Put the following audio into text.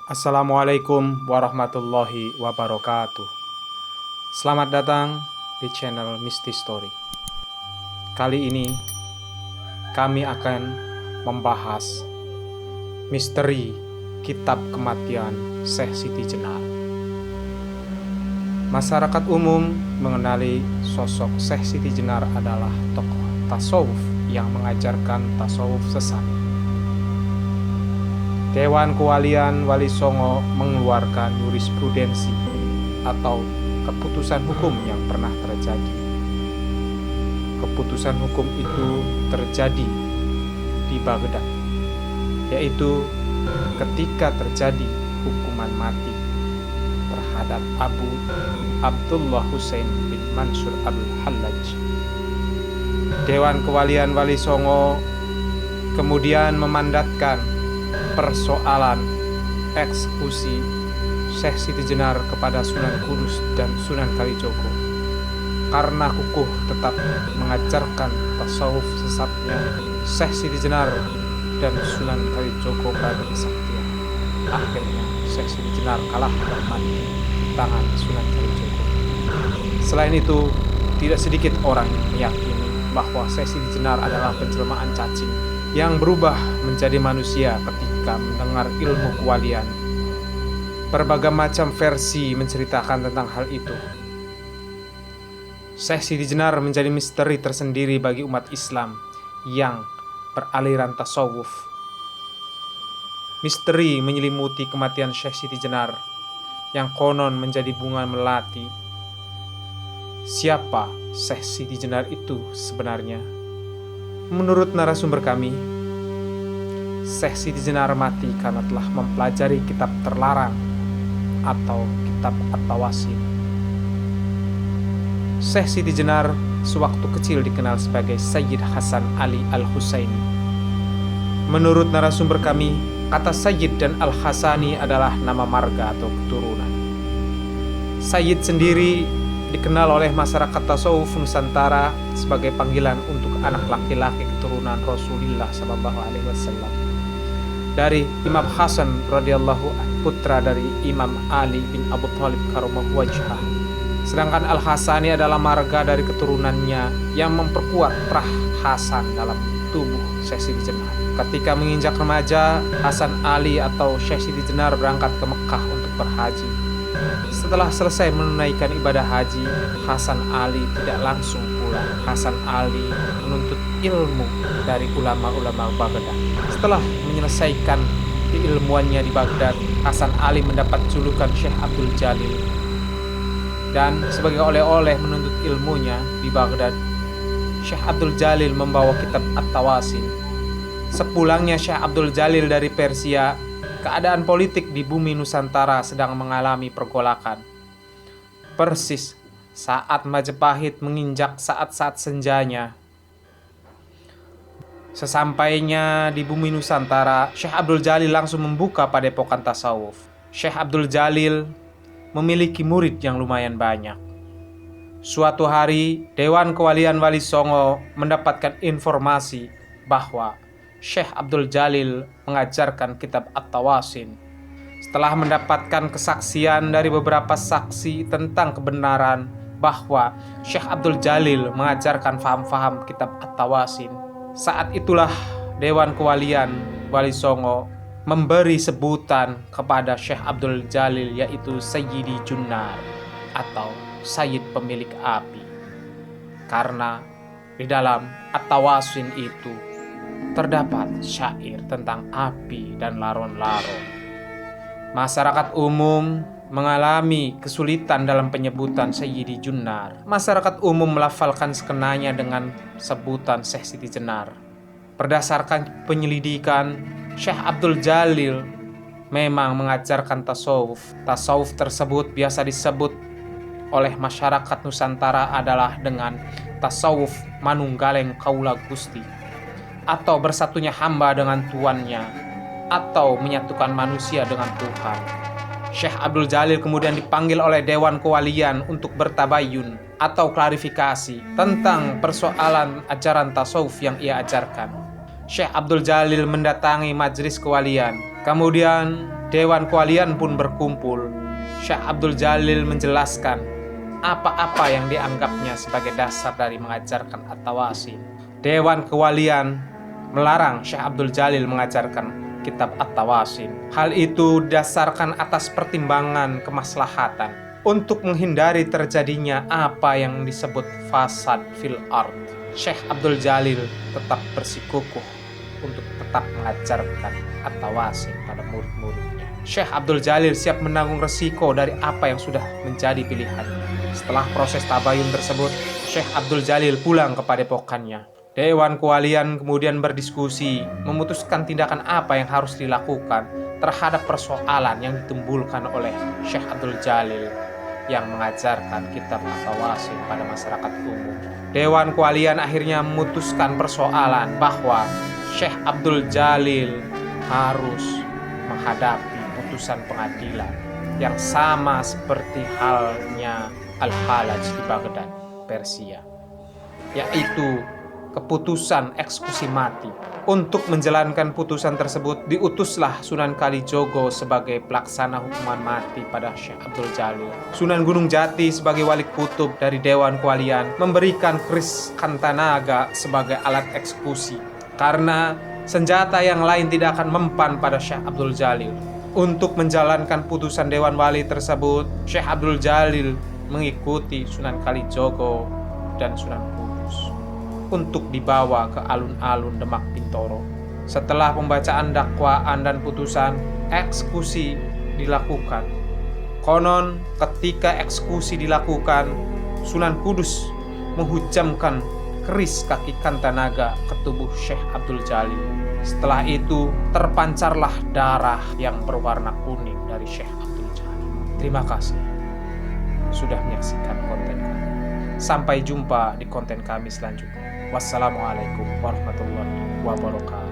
Assalamualaikum warahmatullahi wabarakatuh. Selamat datang di channel Misty Story. Kali ini kami akan membahas misteri kitab kematian Syekh Siti Jenar. Masyarakat umum mengenali sosok Syekh Siti Jenar adalah tokoh tasawuf yang mengajarkan tasawuf sesat. Dewan Kewalian Wali Songo mengeluarkan jurisprudensi atau keputusan hukum yang pernah terjadi. Keputusan hukum itu terjadi di Baghdad, yaitu ketika terjadi hukuman mati terhadap Abu Abdullah Husain bin Mansur al-Hallaj. Dewan Kewalian Wali Songo kemudian memandatkan persoalan eksekusi Syekh Siti Jenar kepada Sunan Kudus dan Sunan Kalijogo karena kukuh tetap mengajarkan tasawuf sesatnya. Syekh Siti Jenar dan Sunan Kalijogo berada kesaktian. Akhirnya Syekh Siti Jenar kalah dan mati di tangan Sunan Kalijogo. Selain itu, tidak sedikit orang yang meyakini bahwa Syekh Siti Jenar adalah penjelmaan cacing yang berubah menjadi manusia ketika mendengar ilmu kewalian. Berbagai macam versi menceritakan tentang hal itu. Syekh Siti Jenar menjadi misteri tersendiri bagi umat Islam yang beraliran tasawuf. Misteri menyelimuti kematian Syekh Siti Jenar yang konon menjadi bunga melati. Siapa Syekh Siti Jenar itu sebenarnya? Menurut narasumber kami, Syekh Siti Jenar mati karena telah mempelajari kitab terlarang atau kitab At-Tawasin. Syekh Siti Jenar sewaktu kecil dikenal sebagai Sayyid Hasan Ali Al-Husaini. Menurut narasumber kami, kata Sayyid dan Al-Hasani adalah nama marga atau keturunan. Sayyid sendiri dikenal oleh masyarakat tasawuf Nusantara sebagai panggilan untuk anak laki-laki keturunan Rasulullah SAW. Dari Imam Hasan radhiyallahu putra dari Imam Ali bin Abu Thalib karramallahu wajhah. Sedangkan Al-Hasani adalah marga dari keturunannya yang memperkuat prah Hasan dalam tubuh Syekh Siti Jenar. Ketika menginjak remaja, Hasan Ali atau Syekh Siti Jenar berangkat ke Mekah untuk berhaji. Setelah selesai menunaikan ibadah haji, Hasan Ali tidak langsung pulang. Hasan Ali menuntut ilmu dari ulama-ulama Baghdad. Setelah menyelesaikan keilmuannya di Baghdad, Hasan Ali mendapat julukan Syekh Abdul Jalil. Dan sebagai oleh-oleh menuntut ilmunya di Baghdad, Syekh Abdul Jalil membawa kitab At-Tawasin. Sepulangnya Syekh Abdul Jalil dari Persia, keadaan politik di bumi Nusantara sedang mengalami pergolakan. Persis saat Majapahit menginjak saat-saat senjanya. Sesampainya di bumi Nusantara, Syekh Abdul Jalil langsung membuka padepokan tasawuf. Syekh Abdul Jalil memiliki murid yang lumayan banyak. Suatu hari, Dewan Kewalian Wali Songo mendapatkan informasi bahwa Syekh Abdul Jalil mengajarkan kitab At-Tawasin. Setelah mendapatkan kesaksian dari beberapa saksi tentang kebenaran bahwa Syekh Abdul Jalil mengajarkan faham-faham kitab At-Tawasin, saat itulah Dewan Kewalian Wali Songo memberi sebutan kepada Syekh Abdul Jalil, yaitu Sayyidi Junnar atau Sayyid pemilik api. Karena di dalam At-Tawasin itu terdapat syair tentang api dan laron-laron. Masyarakat umum mengalami kesulitan dalam penyebutan Sayyidi Junnar. Masyarakat umum melafalkan sekenanya dengan sebutan Syekh Siti Jenar. Berdasarkan penyelidikan, Syekh Abdul Jalil memang mengajarkan tasawuf. Tasawuf tersebut biasa disebut oleh masyarakat Nusantara adalah dengan tasawuf manunggaleng kaula Gusti, atau bersatunya hamba dengan tuannya, atau menyatukan manusia dengan Tuhan. Syekh Abdul Jalil kemudian dipanggil oleh Dewan Kewalian untuk bertabayun atau klarifikasi tentang persoalan ajaran tasawuf yang ia ajarkan. Syekh Abdul Jalil mendatangi majelis kewalian. Kemudian Dewan Kewalian pun berkumpul. Syekh Abdul Jalil menjelaskan apa-apa yang dianggapnya sebagai dasar dari mengajarkan At-Tawasin. Dewan Kewalian melarang Syekh Abdul Jalil mengajarkan kitab At-Tawasin. Hal itu didasarkan atas pertimbangan kemaslahatan untuk menghindari terjadinya apa yang disebut fasad fil ard. Syekh Abdul Jalil tetap bersikukuh untuk tetap mengajarkan At-Tawasin pada murid-muridnya. Syekh Abdul Jalil siap menanggung resiko dari apa yang sudah menjadi pilihannya. Setelah proses tabayun tersebut, Syekh Abdul Jalil pulang ke padepokannya. Dewan Kewalian kemudian berdiskusi, memutuskan tindakan apa yang harus dilakukan terhadap persoalan yang ditimbulkan oleh Syekh Abdul Jalil yang mengajarkan kitab At-Tawasin pada masyarakat umum. Dewan Kewalian akhirnya memutuskan persoalan bahwa Syekh Abdul Jalil harus menghadapi putusan pengadilan yang sama seperti halnya Al-Halaj di Baghdad, Persia, yaitu keputusan eksekusi mati. Untuk menjalankan putusan tersebut, diutuslah Sunan Kalijogo sebagai pelaksana hukuman mati pada Syekh Abdul Jalil. Sunan Gunung Jati sebagai wali kutub dari Dewan Kewalian memberikan keris Kantanaga sebagai alat eksekusi, karena senjata yang lain tidak akan mempan pada Syekh Abdul Jalil. Untuk menjalankan putusan Dewan Wali tersebut, Syekh Abdul Jalil mengikuti Sunan Kalijogo dan Sunan Kudus untuk dibawa ke alun-alun Demak Bintoro. Setelah pembacaan dakwaan dan putusan, eksekusi dilakukan. Konon ketika eksekusi dilakukan, Sunan Kudus menghujamkan keris kaki Kantanaga ke tubuh Syekh Abdul Jalil. Setelah itu terpancarlah darah yang berwarna kuning dari Syekh Abdul Jalil. Terima kasih sudah menyaksikan konten kami. Sampai jumpa di konten kami selanjutnya. Wassalamualaikum warahmatullahi wabarakatuh.